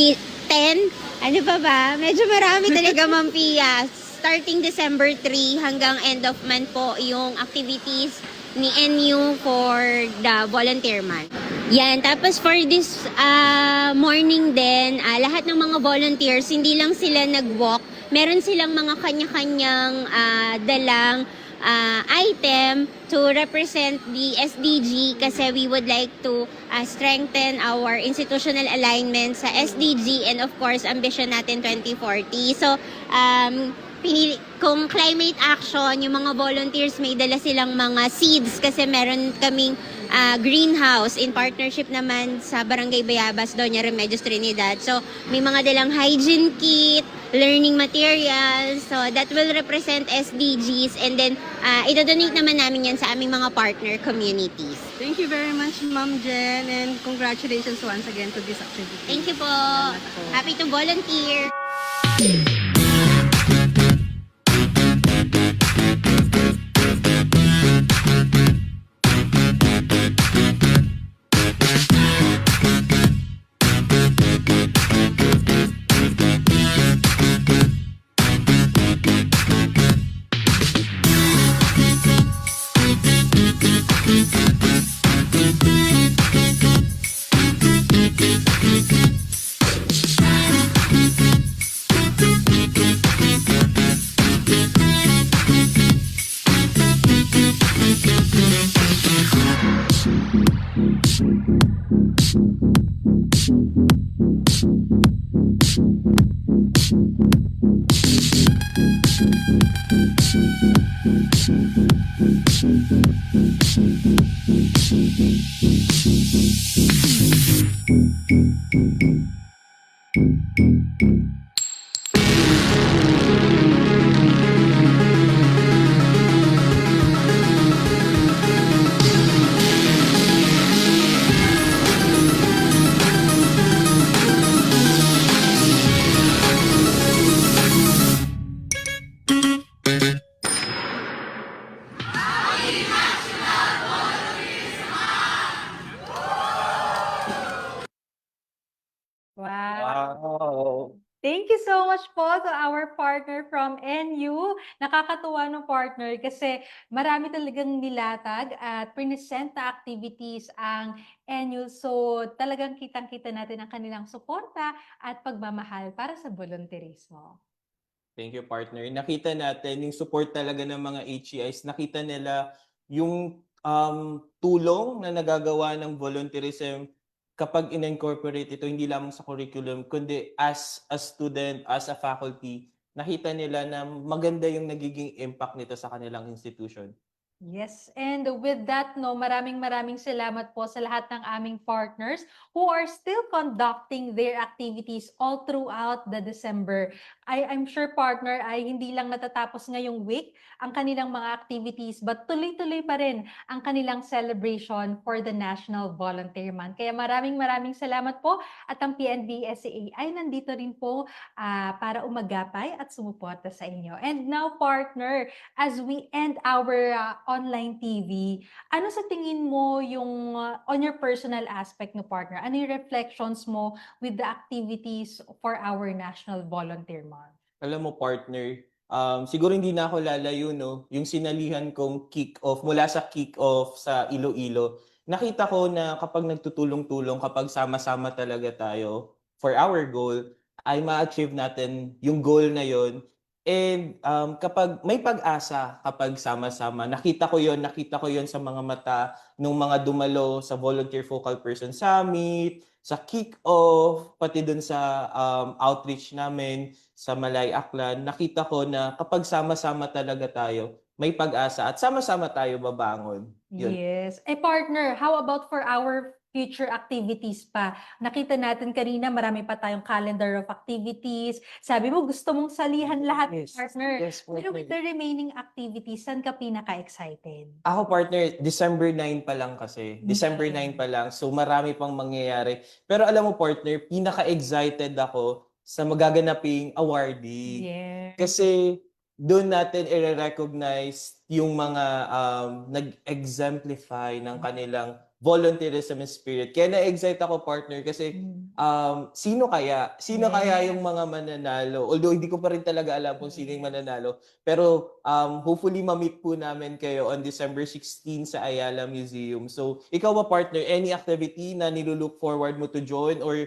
Ano pa ba? Medyo marami talaga, Ma'am Pia. Starting December 3 hanggang end of month po yung activities ni NU for the volunteer month. Yan. Tapos for this morning din, lahat ng mga volunteers, hindi lang sila nag-walk. Meron silang mga kanya-kanyang dalang item to represent the SDG kasi we would like to strengthen our institutional alignment sa SDG and of course ambition natin 2040. So kung climate action, yung mga volunteers may dala silang mga seeds kasi meron kaming greenhouse in partnership naman sa Barangay Bayabas, Doña Remedios Trinidad. So may mga dalang hygiene kit, learning materials, so that will represent SDGs and then idodonate naman namin yan sa aming mga partner communities. Thank you very much, Ma'am Jen, and congratulations once again to this activity. Thank you po. Salamat po. Happy to volunteer. Wow. Wow. Thank you so much po to our partner from NU. Nakakatuwa ng partner kasi marami talagang nilatag at present na activities ang NU. So talagang kitang-kita natin ang kanilang suporta at pagmamahal para sa volunteerismo. Thank you, partner. Nakita natin yung support talaga ng mga HEIs. Nakita nila yung tulong na nagagawa ng volunteerism kapag in-incorporate ito, hindi lamang sa curriculum, kundi as a student, as a faculty, nakita nila na maganda yung nagiging impact nito sa kanilang institution. Yes, and with that, no, maraming salamat po sa lahat ng aming partners who are still conducting their activities all throughout the December. I'm sure, partner, ay hindi lang natatapos ngayong week ang kanilang mga activities, but tuloy-tuloy pa rin ang kanilang celebration for the National Volunteer Month. Kaya maraming salamat po at ang PNB-SAA ay nandito rin po para umagapay at sumuporta sa inyo. And now, partner, as we end our online TV, ano sa tingin mo yung on your personal aspect no, partner? Ano yung reflections mo with the activities for our National Volunteer Month? Alam mo, partner, siguro hindi na ako lalayo, no? Yung sinalihan kong kick-off, mula sa kick-off sa Iloilo, nakita ko na kapag nagtutulong-tulong, kapag sama-sama talaga tayo for our goal, ay ma-achieve natin yung goal na yon. And kapag may pag-asa, kapag sama-sama, nakita ko yon sa mga mata ng mga dumalo sa Volunteer Focal Person Summit, sa kick-off, pati dun sa outreach namin sa Malay Aklan, nakita ko na kapag sama-sama talaga tayo, may pag-asa at sama-sama tayo babangon. Yun. Yes. Partner, how about for our future activities pa? Nakita natin kanina, marami pa tayong calendar of activities. Sabi mo, gusto mong salihan lahat, Yes. partner. Yes, Pero partner. with the remaining activities, saan ka pinaka-excited? Ako, partner, December 9 pa lang kasi. December 9 pa lang. So, marami pang mangyayari. Pero alam mo, partner, pinaka-excited ako sa magaganaping awardee. Yes. Kasi doon natin i-recognize yung mga nag-exemplify ng kanilang volunteerism spirit. Kaya na-excite ako, partner, kasi sino kaya? Sino kaya yung mga mananalo? Although hindi ko pa rin talaga alam kung sino yung mananalo. Pero hopefully ma-meet po namin kayo on December 16 sa Ayala Museum. So ikaw ba, partner, any activity na nilulook forward mo to join or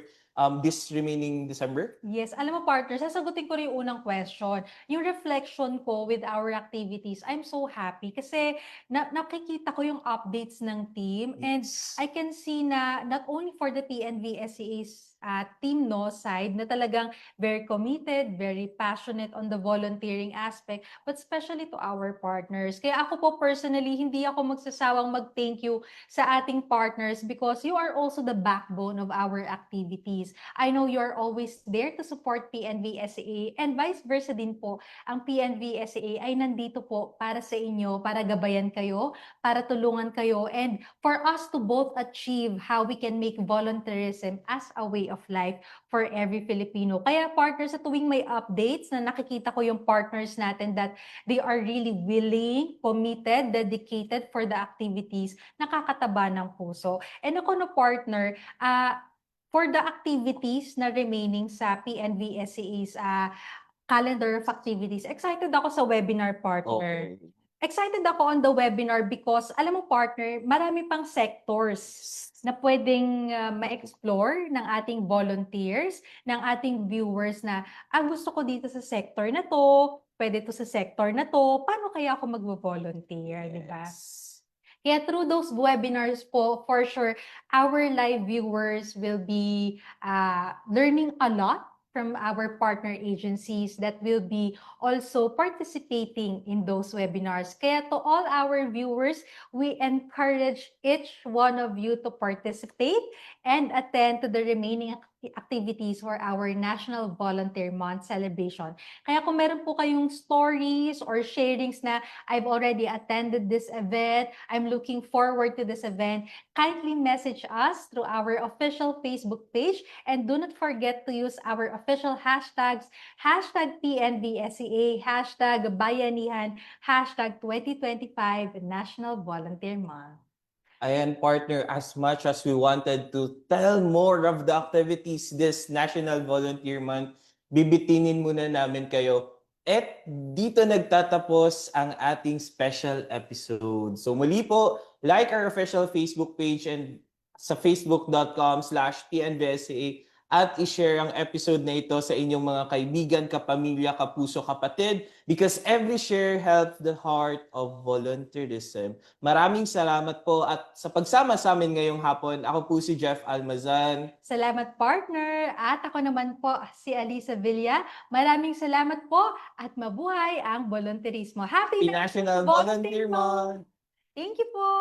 this remaining December? Yes, alam mo partner, sasagutin ko rin yung unang question. Yung reflection ko with our activities, I'm so happy kasi nakikita ko yung updates ng team and I can see na not only for the PNV-SEA's team side na talagang very committed, very passionate on the volunteering aspect, but especially to our partners. Kaya ako po personally, hindi ako magsasawang mag-thank you sa ating partners because you are also the backbone of our activities. I know you're always there to support PNV-SEA and vice versa din po. Ang PNV-SEA ay nandito po para sa inyo, para gabayan kayo, para tulungan kayo, and for us to both achieve how we can make volunteerism as a way of life for every Filipino. Kaya partners, sa tuwing may updates na nakikita ko yung partners natin that they are really willing, committed, dedicated for the activities, nakakataba ng puso. And ako no partner, for the activities na remaining sa PNV-SEA's calendar of activities, excited ako sa webinar partner. Okay. Excited ako on the webinar because, alam mo partner, marami pang sectors na pwedeng ma-explore ng ating volunteers, ng ating viewers na, gusto ko dito sa sector na to, pwede to sa sector na to, paano kaya ako mag-volunteer, di ba? Kaya through those webinars po, for sure, our live viewers will be learning a lot from our partner agencies that will be also participating in those webinars. Kaya to all our viewers, we encourage each one of you to participate and attend to the remaining activities for our National Volunteer Month celebration. Kaya kung meron po kayong stories or sharings na I've already attended this event, I'm looking forward to this event, kindly message us through our official Facebook page and do not forget to use our official hashtags, hashtag PNV-SEA, hashtag Bayanihan, hashtag 2025 National Volunteer Month. Ayan, partner, as much as we wanted to tell more of the activities this National Volunteer Month, bibitinin muna namin kayo. At dito nagtatapos ang ating special episode. So muli po, like our official Facebook page and sa facebook.com/PNVSEA at i-share ang episode na ito sa inyong mga kaibigan, kapamilya, kapuso, kapatid because every share helps the heart of volunteerism. Maraming salamat po at sa pagsama sa amin ngayong hapon, ako po si Jeff Almazan. Salamat partner at ako naman po si Alisa Villa. Maraming salamat po at mabuhay ang volunteerismo. Happy National Volunteer Month! Thank you po!